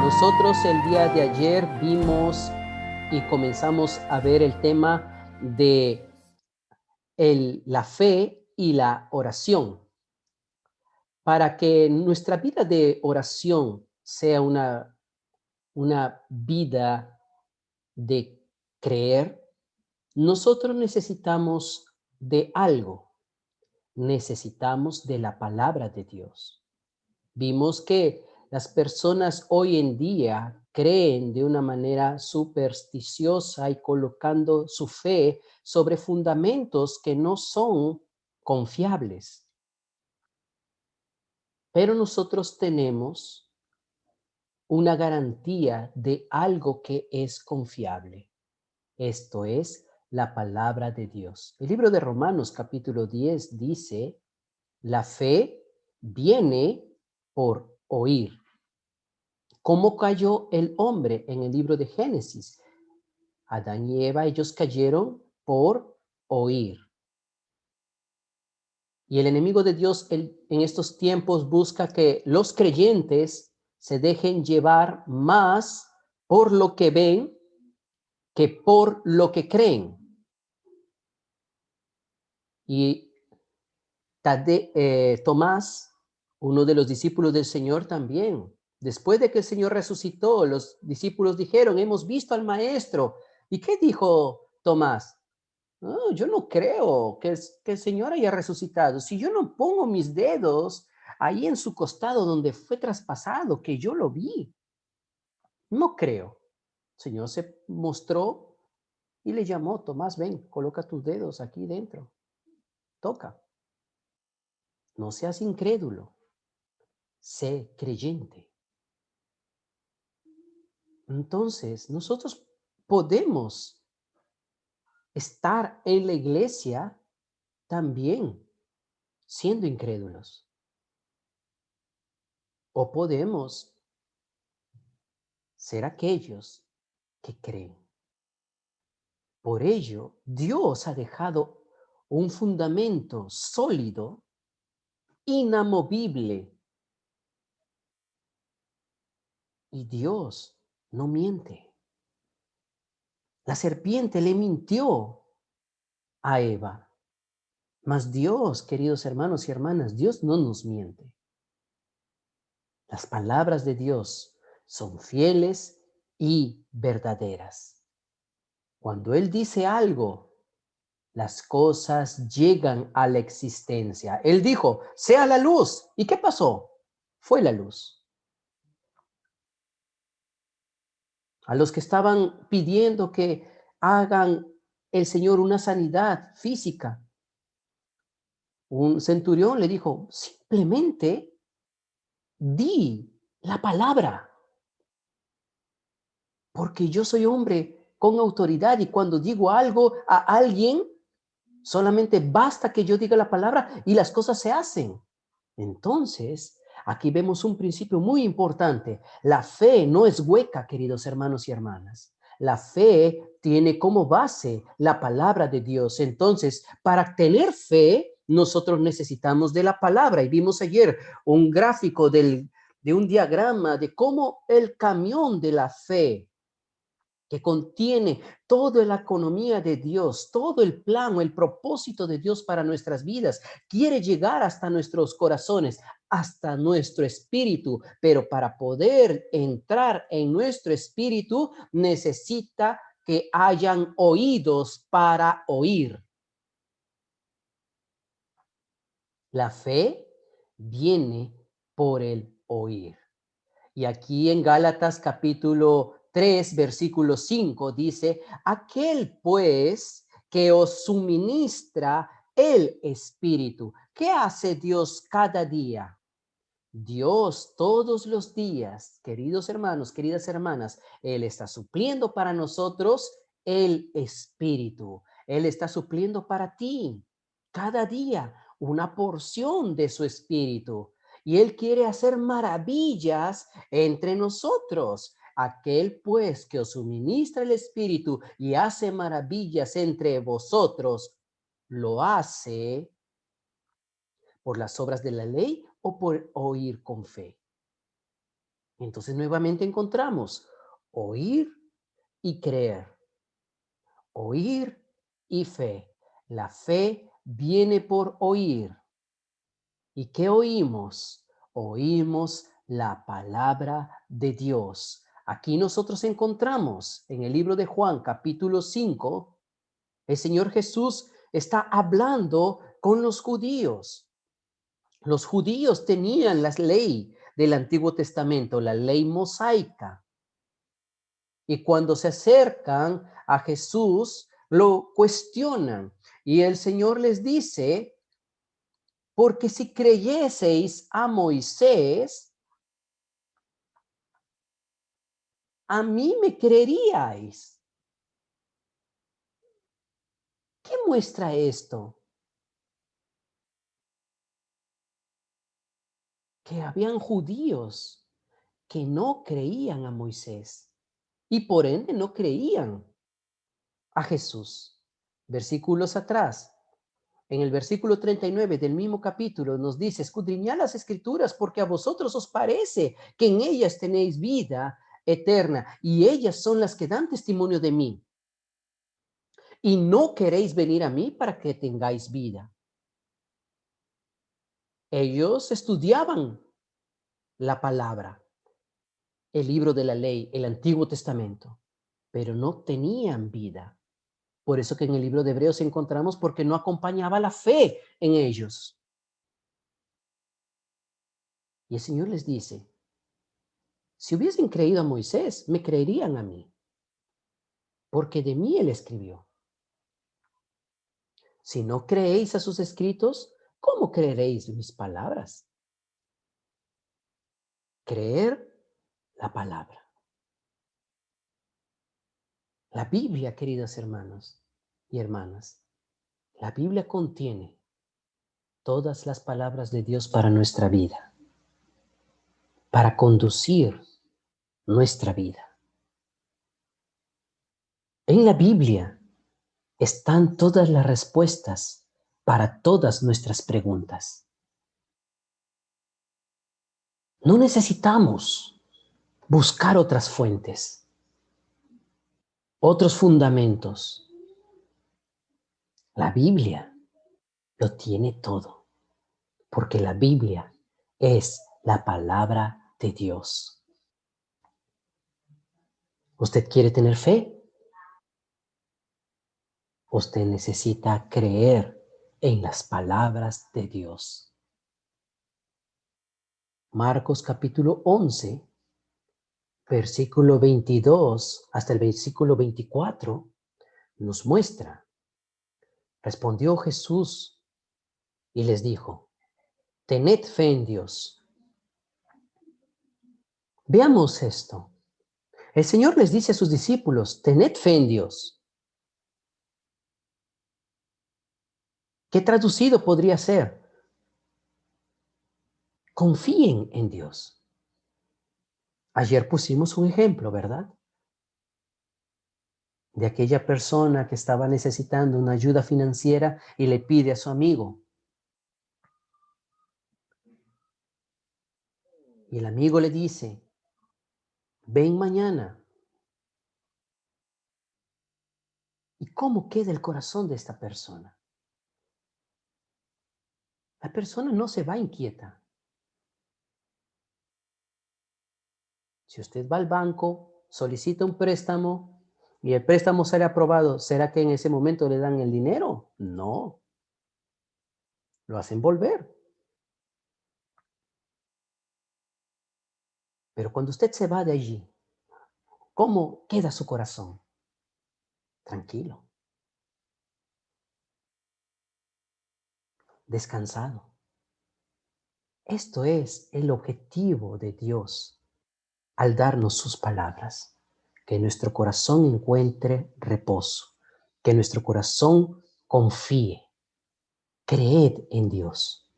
Nosotros el día de ayer vimos y comenzamos a ver el tema de la fe y la oración. Para que nuestra vida de oración sea una vida de creer, nosotros necesitamos de algo. Necesitamos de la palabra de Dios. Vimos que las personas hoy en día creen de una manera supersticiosa y colocando su fe sobre fundamentos que no son confiables. Pero nosotros tenemos una garantía de algo que es confiable. Esto es la palabra de Dios. El libro de Romanos capítulo 10 dice, la fe viene por oír. ¿Cómo cayó el hombre en el libro de Génesis? Adán y Eva, ellos cayeron por oír. Y el enemigo de Dios en estos tiempos busca que los creyentes se dejen llevar más por lo que ven que por lo que creen. Y Tomás, uno de los discípulos del Señor también, después de que el Señor resucitó, los discípulos dijeron, hemos visto al Maestro. ¿Y qué dijo Tomás? No, yo no creo que el Señor haya resucitado. Si yo no pongo mis dedos ahí en su costado donde fue traspasado, que yo lo vi, no creo. El Señor se mostró y le llamó, Tomás, ven, coloca tus dedos aquí dentro, toca. No seas incrédulo, sé creyente. Entonces, nosotros podemos estar en la iglesia también siendo incrédulos. O podemos ser aquellos que creen. Por ello, Dios ha dejado un fundamento sólido, inamovible. Y Dios no miente. La serpiente le mintió a Eva. Mas Dios, queridos hermanos y hermanas, Dios no nos miente. Las palabras de Dios son fieles y verdaderas. Cuando Él dice algo, las cosas llegan a la existencia. Él dijo, sea la luz. ¿Y qué pasó? Fue la luz. A los que estaban pidiendo que hagan el Señor una sanidad física, un centurión le dijo, simplemente di la palabra, porque yo soy hombre con autoridad y cuando digo algo a alguien, solamente basta que yo diga la palabra y las cosas se hacen. Entonces, aquí vemos un principio muy importante. La fe no es hueca, queridos hermanos y hermanas. La fe tiene como base la palabra de Dios. Entonces, para tener fe, nosotros necesitamos de la palabra. Y vimos ayer un gráfico de un diagrama de cómo el camión de la fe que contiene toda la economía de Dios, todo el plan, el propósito de Dios para nuestras vidas, quiere llegar hasta nuestros corazones, hasta nuestro espíritu, pero para poder entrar en nuestro espíritu necesita que hayan oídos para oír. La fe viene por el oír. Y aquí en Gálatas capítulo 3, versículo 5 dice, aquel pues que os suministra el Espíritu. ¿Qué hace Dios cada día? Dios todos los días, queridos hermanos, queridas hermanas, Él está supliendo para nosotros el Espíritu. Él está supliendo para ti cada día una porción de su Espíritu. Y Él quiere hacer maravillas entre nosotros. Aquel pues que os suministra el Espíritu y hace maravillas entre vosotros, ¿lo hace por las obras de la ley o por oír con fe? Entonces nuevamente encontramos oír y creer, oír y fe. La fe viene por oír. ¿Y qué oímos? Oímos la palabra de Dios. Aquí nosotros encontramos en el libro de Juan, capítulo 5, el Señor Jesús está hablando con los judíos. Los judíos tenían la ley del Antiguo Testamento, la ley mosaica. Y cuando se acercan a Jesús, lo cuestionan. Y el Señor les dice, porque si creyeseis a Moisés, a mí me creeríais. ¿Qué muestra esto? Que habían judíos que no creían a Moisés y por ende no creían a Jesús. Versículos atrás, en el versículo 39 del mismo capítulo nos dice, escudriñad las escrituras porque a vosotros os parece que en ellas tenéis vida eterna y ellas son las que dan testimonio de mí. Y no queréis venir a mí para que tengáis vida. Ellos estudiaban la palabra, el libro de la ley, el Antiguo Testamento, pero no tenían vida. Por eso que en el libro de Hebreos encontramos porque no acompañaba la fe en ellos. Y el Señor les dice, si hubiesen creído a Moisés, me creerían a mí, porque de mí él escribió. Si no creéis a sus escritos, ¿cómo creeréis mis palabras? Creer la palabra. La Biblia, queridos hermanos y hermanas, la Biblia contiene todas las palabras de Dios para nuestra vida, para conducir nuestra vida. En la Biblia están todas las respuestas para todas nuestras preguntas. No necesitamos buscar otras fuentes, otros fundamentos. La Biblia lo tiene todo, porque la Biblia es la palabra de Dios. ¿Usted quiere tener fe? Usted necesita creer en las palabras de Dios. Marcos capítulo 11, versículo 22 hasta el versículo 24, nos muestra. Respondió Jesús y les dijo, tened fe en Dios. Veamos esto. El Señor les dice a sus discípulos, tened fe en Dios. ¿Qué traducido podría ser? Confíen en Dios. Ayer pusimos un ejemplo, ¿verdad? De aquella persona que estaba necesitando una ayuda financiera y le pide a su amigo. Y el amigo le dice, ven mañana. ¿Y cómo queda el corazón de esta persona? La persona no se va inquieta. Si usted va al banco, solicita un préstamo y el préstamo sale aprobado, ¿será que en ese momento le dan el dinero? No. Lo hacen volver. Pero cuando usted se va de allí, ¿cómo queda su corazón? Tranquilo, descansado. Esto es el objetivo de Dios al darnos sus palabras, que nuestro corazón encuentre reposo, que nuestro corazón confíe. Creed en Dios,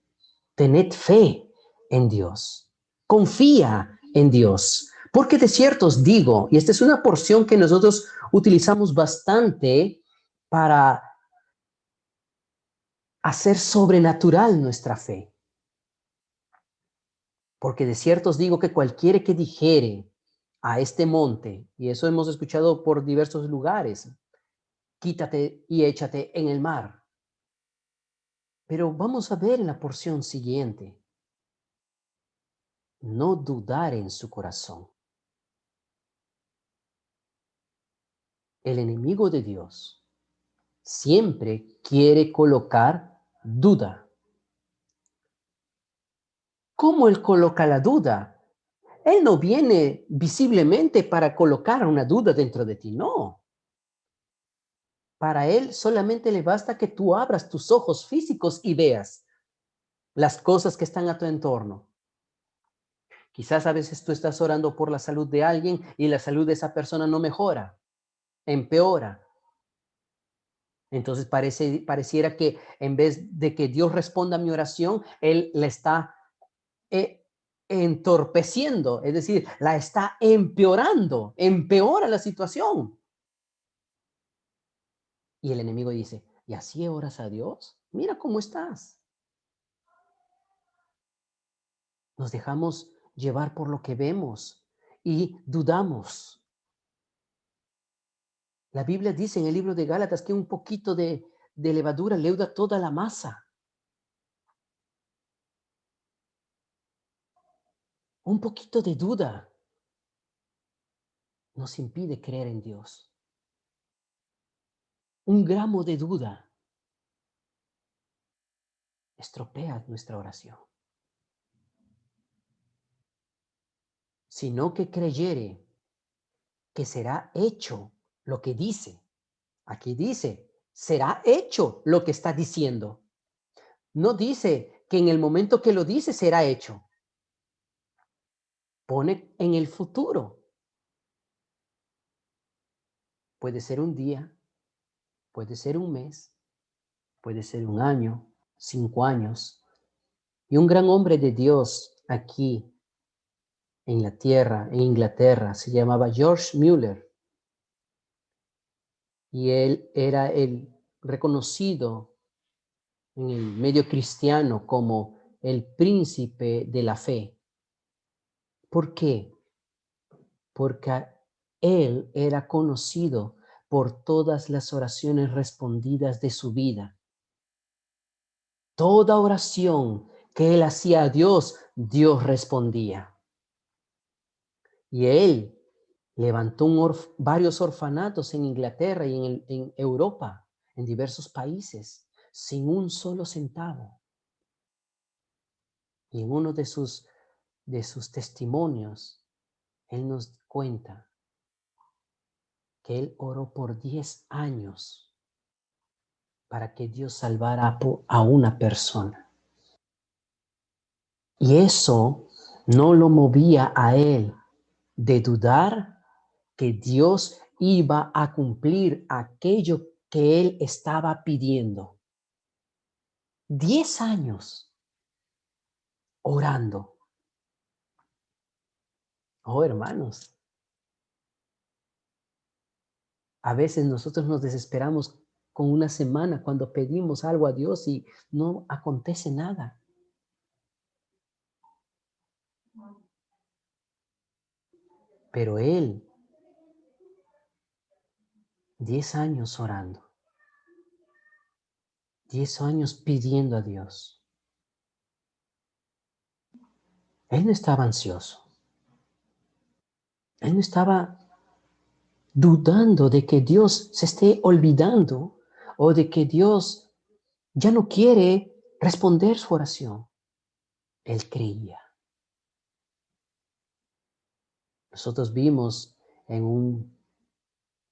tened fe en Dios, confía en Dios, Porque de cierto os digo, y esta es una porción que nosotros utilizamos bastante para hacer sobrenatural nuestra fe. Porque de cierto os digo que cualquiera que dijere a este monte, y eso hemos escuchado por diversos lugares, quítate y échate en el mar. Pero vamos a ver en la porción siguiente, no dudar en su corazón. El enemigo de Dios siempre quiere colocar duda. ¿Cómo él coloca la duda? Él no viene visiblemente para colocar una duda dentro de ti, no. Para él solamente le basta que tú abras tus ojos físicos y veas las cosas que están a tu entorno. Quizás a veces tú estás orando por la salud de alguien y la salud de esa persona no mejora, empeora. Entonces pareciera que en vez de que Dios responda a mi oración, Él la está eh, entorpeciendo, es decir, la está empeorando, empeora la situación. Y el enemigo dice, ¿y así oras a Dios? Mira cómo estás. Nos dejamos llevar por lo que vemos y dudamos. La Biblia dice en el libro de Gálatas que un poquito de levadura leuda toda la masa. Un poquito de duda nos impide creer en Dios. Un gramo de duda estropea nuestra oración. Sino que creyere que será hecho lo que dice. Aquí dice, será hecho lo que está diciendo. No dice que en el momento que lo dice será hecho. Pone en el futuro. Puede ser un día, puede ser un mes, puede ser un año, 5 años. Y un gran hombre de Dios aquí en la tierra, en Inglaterra, se llamaba George Mueller. Y él era el reconocido en el medio cristiano como el príncipe de la fe. ¿Por qué? Porque él era conocido por todas las oraciones respondidas de su vida. Toda oración que él hacía a Dios, Dios respondía. Y él levantó varios orfanatos en Inglaterra y en Europa, en diversos países, sin un solo centavo. Y en uno de sus testimonios, él nos cuenta que él oró por 10 años para que Dios salvara a una persona. Y eso no lo movía a él de dudar que Dios iba a cumplir aquello que él estaba pidiendo. 10 años orando. Oh, hermanos, a veces nosotros nos desesperamos con una semana cuando pedimos algo a Dios y no acontece nada. Pero él, 10 años orando, 10 años pidiendo a Dios. Él no estaba ansioso. Él no estaba dudando de que Dios se esté olvidando o de que Dios ya no quiere responder su oración. Él creía. Nosotros vimos en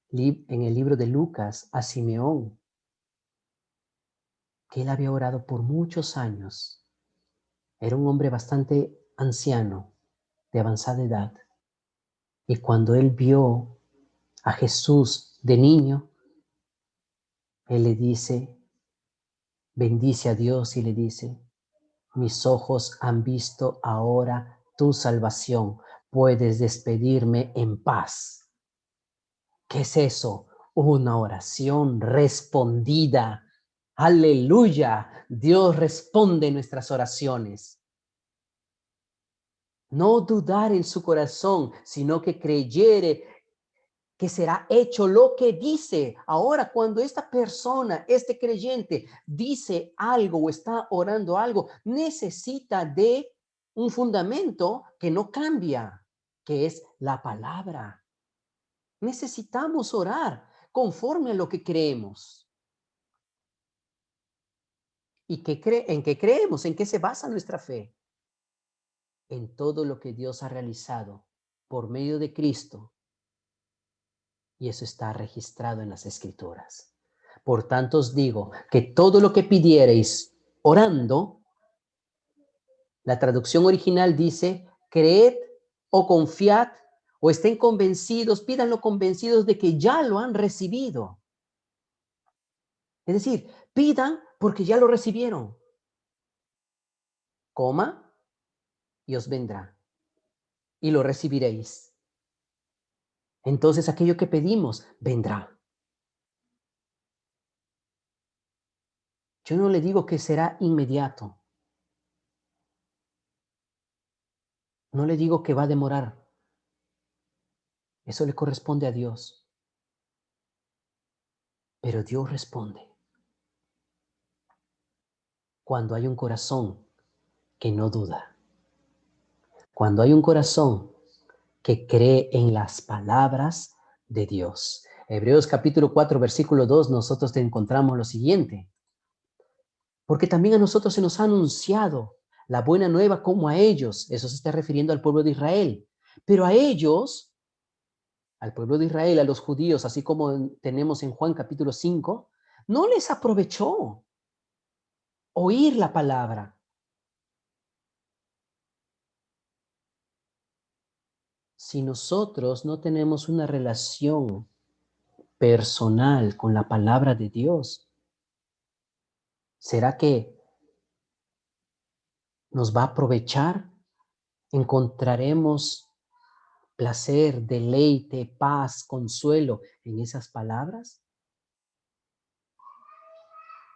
el libro de Lucas a Simeón, que él había orado por muchos años. Era un hombre bastante anciano, de avanzada edad. Y cuando él vio a Jesús de niño, él le dice, bendice a Dios y le dice, mis ojos han visto ahora tu salvación, puedes despedirme en paz. ¿Qué es eso? Una oración respondida. Aleluya. Dios responde nuestras oraciones. No dudar en su corazón, sino que creyere que será hecho lo que dice. Ahora, cuando esta persona, este creyente, dice algo o está orando algo, necesita de un fundamento que no cambia, que es la palabra. Necesitamos orar conforme a lo que creemos. ¿Y en qué creemos? ¿En qué se basa nuestra fe? En todo lo que Dios ha realizado por medio de Cristo. Y eso está registrado en las Escrituras. Por tanto os digo que todo lo que pidiereis orando, la traducción original dice, creed o confiad o estén convencidos, pídanlo convencidos de que ya lo han recibido. Es decir, pidan porque ya lo recibieron. Coma y os vendrá y lo recibiréis. Entonces aquello que pedimos vendrá. Yo no le digo que será inmediato. No le digo que va a demorar. Eso le corresponde a Dios. Pero Dios responde cuando hay un corazón que no duda. Cuando hay un corazón que cree en las palabras de Dios. Hebreos capítulo 4, versículo 2, nosotros te encontramos lo siguiente. Porque también a nosotros se nos ha anunciado la buena nueva como a ellos. Eso se está refiriendo al pueblo de Israel. Pero a ellos, al pueblo de Israel, a los judíos, así como tenemos en Juan capítulo 5, no les aprovechó oír la palabra. Si nosotros no tenemos una relación personal con la palabra de Dios, ¿será que nos va a aprovechar? ¿Encontraremos placer, deleite, paz, consuelo en esas palabras?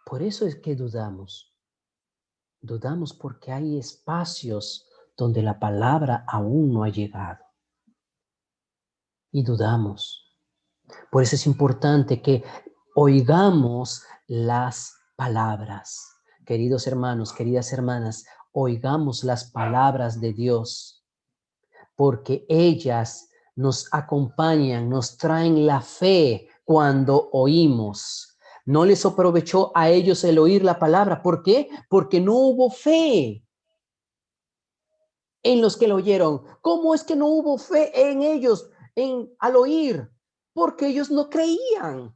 Por eso es que dudamos. Dudamos porque hay espacios donde la palabra aún no ha llegado. Y dudamos. Por eso es importante que oigamos las palabras. Queridos hermanos, queridas hermanas, oigamos las palabras de Dios, porque ellas nos acompañan, nos traen la fe cuando oímos. No les aprovechó a ellos el oír la palabra. ¿Por qué? Porque no hubo fe en los que lo oyeron. ¿Cómo es que no hubo fe en ellos al oír? Porque ellos no creían.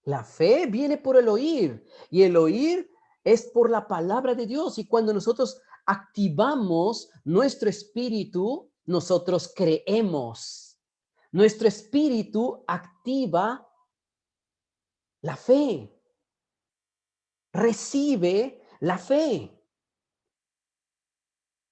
La fe viene por el oír y el oír es por la palabra de Dios. Y cuando nosotros activamos nuestro espíritu, nosotros creemos. Nuestro espíritu activa la fe, recibe la fe.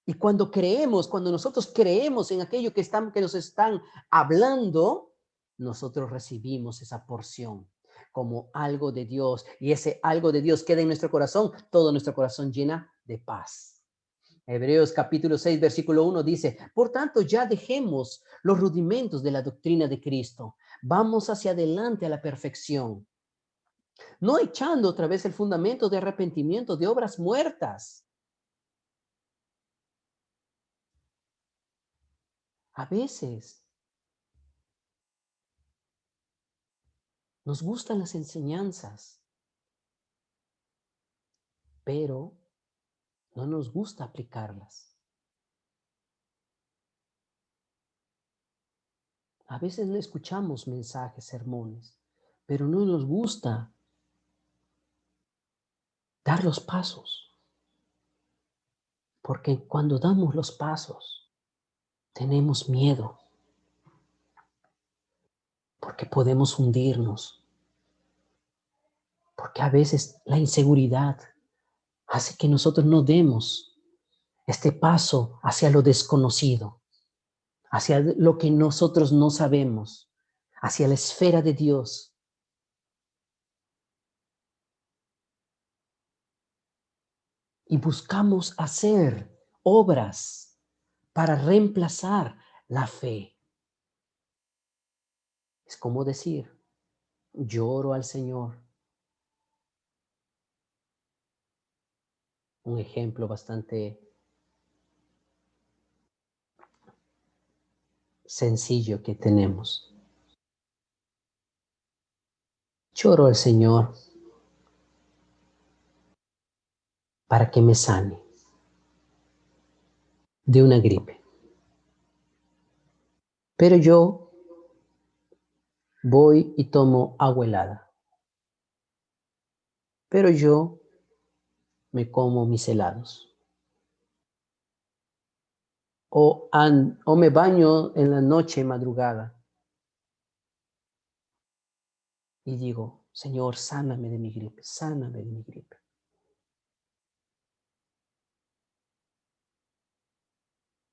Y cuando creemos, cuando nosotros creemos en aquello que nos están hablando, nosotros recibimos esa porción como algo de Dios. Y ese algo de Dios queda en nuestro corazón, todo nuestro corazón llena de paz. Hebreos capítulo 6, versículo 1 dice, por tanto ya dejemos los rudimentos de la doctrina de Cristo. Vamos hacia adelante a la perfección. No echando otra vez el fundamento de arrepentimiento de obras muertas. A veces nos gustan las enseñanzas, pero no nos gusta aplicarlas. A veces no escuchamos mensajes, sermones, pero no nos gusta dar los pasos. Porque cuando damos los pasos, tenemos miedo. Porque podemos hundirnos. Porque a veces la inseguridad hace que nosotros no demos este paso hacia lo desconocido, hacia lo que nosotros no sabemos, hacia la esfera de Dios. Y buscamos hacer obras para reemplazar la fe. Es como decir, lloro al Señor. Un ejemplo bastante sencillo que tenemos. Lloro al Señor para que me sane de una gripe. Pero yo voy y tomo agua helada. Pero yo me como mis helados. O me baño en la noche madrugada y digo, Señor, sáname de mi gripe, sáname de mi gripe.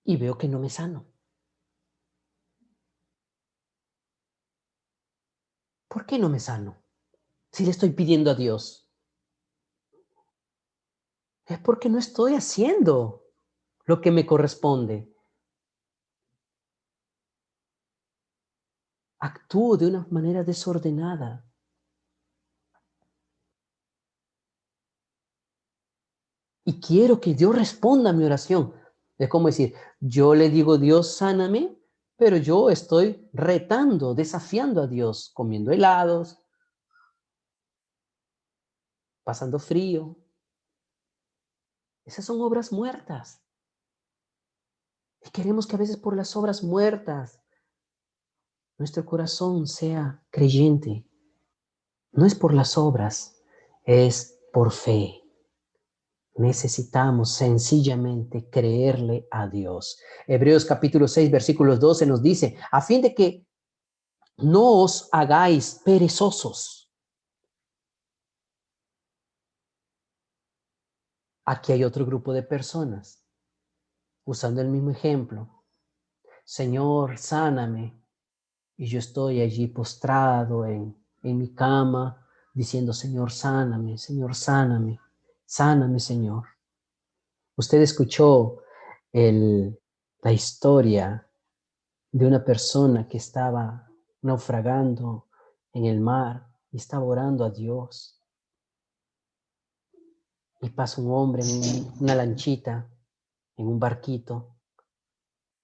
Y veo que no me sano. ¿Por qué no me sano? Si le estoy pidiendo a Dios. Es porque no estoy haciendo lo que me corresponde. Actúo de una manera desordenada. Y quiero que Dios responda a mi oración. Es como decir, yo le digo, Dios, sáname, pero yo estoy retando, desafiando a Dios, comiendo helados, pasando frío. Esas son obras muertas. Y queremos que a veces por las obras muertas nuestro corazón sea creyente. No es por las obras, es por fe. Necesitamos sencillamente creerle a Dios. Hebreos capítulo 6, versículos 12 nos dice, a fin de que no os hagáis perezosos. Aquí hay otro grupo de personas usando el mismo ejemplo. Señor, sáname. Y yo estoy allí postrado en mi cama diciendo, Señor, sáname, Señor, sáname, sáname, Señor. Usted escuchó la historia de una persona que estaba naufragando en el mar y estaba orando a Dios. Y pasa un hombre en una lanchita, en un barquito,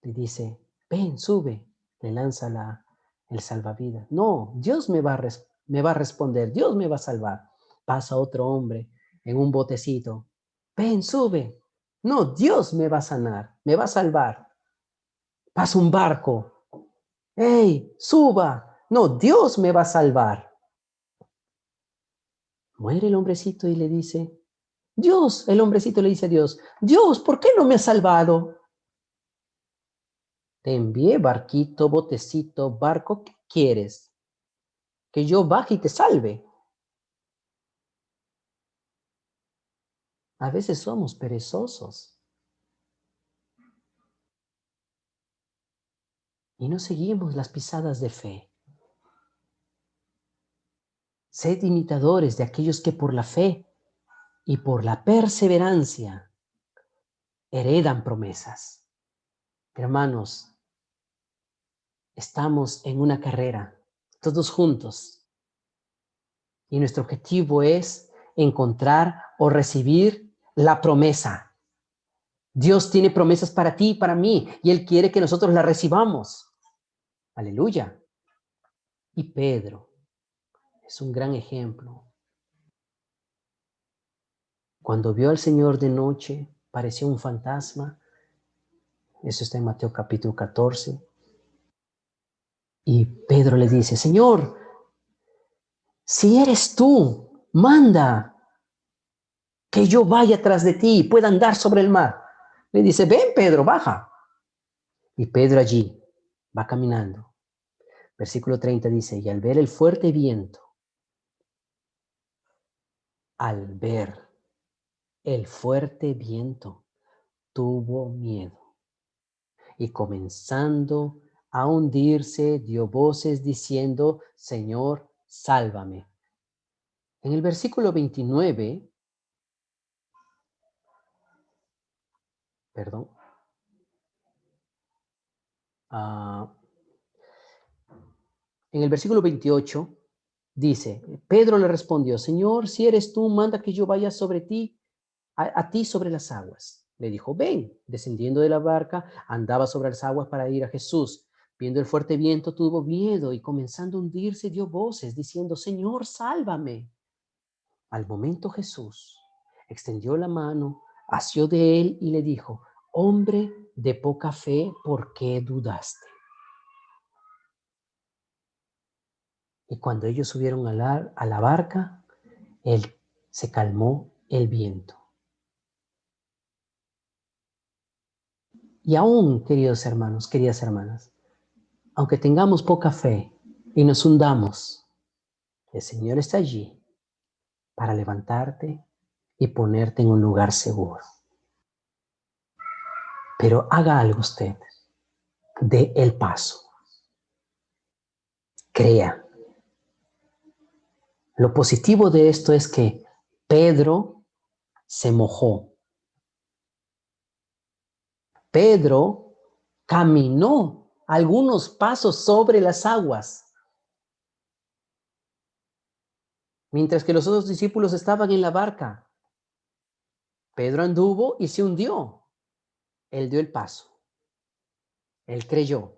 le dice, ven, sube, le lanza el salvavidas. No, Dios me va a responder, Dios me va a salvar. Pasa otro hombre en un botecito, ven, sube. No, Dios me va a sanar, me va a salvar. Pasa un barco, hey, suba. No, Dios me va a salvar. Muere el hombrecito y le dice, Dios, el hombrecito le dice a Dios, Dios, ¿por qué no me has salvado? Te envié barquito, botecito, barco, ¿qué quieres? Que yo baje y te salve. A veces somos perezosos y no seguimos las pisadas de fe. Sed imitadores de aquellos que por la fe y por la perseverancia heredan promesas. Hermanos, estamos en una carrera, todos juntos, y nuestro objetivo es encontrar o recibir la promesa. Dios tiene promesas para ti y para mí, y Él quiere que nosotros las recibamos. Aleluya. Y Pedro es un gran ejemplo. Cuando vio al Señor de noche, pareció un fantasma. Eso está en Mateo capítulo 14. Y Pedro le dice, Señor, si eres tú, manda que yo vaya tras de ti y pueda andar sobre el mar. Le dice, ven Pedro, baja. Y Pedro allí va caminando. Versículo 30 dice, y al ver el fuerte viento, al ver el fuerte viento, tuvo miedo y comenzando a hundirse, dio voces diciendo, Señor, sálvame. En el versículo 29, perdón, ah, en el versículo 28 dice, Pedro le respondió, Señor, si eres tú, manda que yo vaya sobre ti, a ti sobre las aguas. Le dijo, ven, descendiendo de la barca, andaba sobre las aguas para ir a Jesús. Viendo el fuerte viento, tuvo miedo y comenzando a hundirse, dio voces diciendo, Señor, sálvame. Al momento Jesús extendió la mano, asió de él y le dijo, hombre de poca fe, ¿por qué dudaste? Y cuando ellos subieron a la barca, él se calmó el viento. Y aún, queridos hermanos, queridas hermanas, aunque tengamos poca fe y nos hundamos, el Señor está allí para levantarte y ponerte en un lugar seguro. Pero haga algo usted, dé el paso, crea. Lo positivo de esto es que Pedro se mojó. Pedro caminó algunos pasos sobre las aguas, mientras que los otros discípulos estaban en la barca. Pedro anduvo y se hundió. Él dio el paso. Él creyó.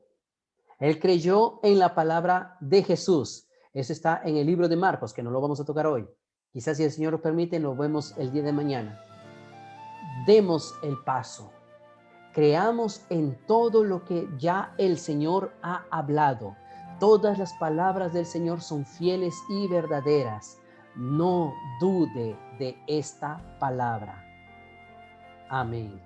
Él creyó en la palabra de Jesús. Eso está en el libro de Marcos, que no lo vamos a tocar hoy. Quizás si el Señor lo permite, lo vemos el día de mañana. Demos el paso. Creamos en todo lo que ya el Señor ha hablado. Todas las palabras del Señor son fieles y verdaderas. No dude de esta palabra. Amén.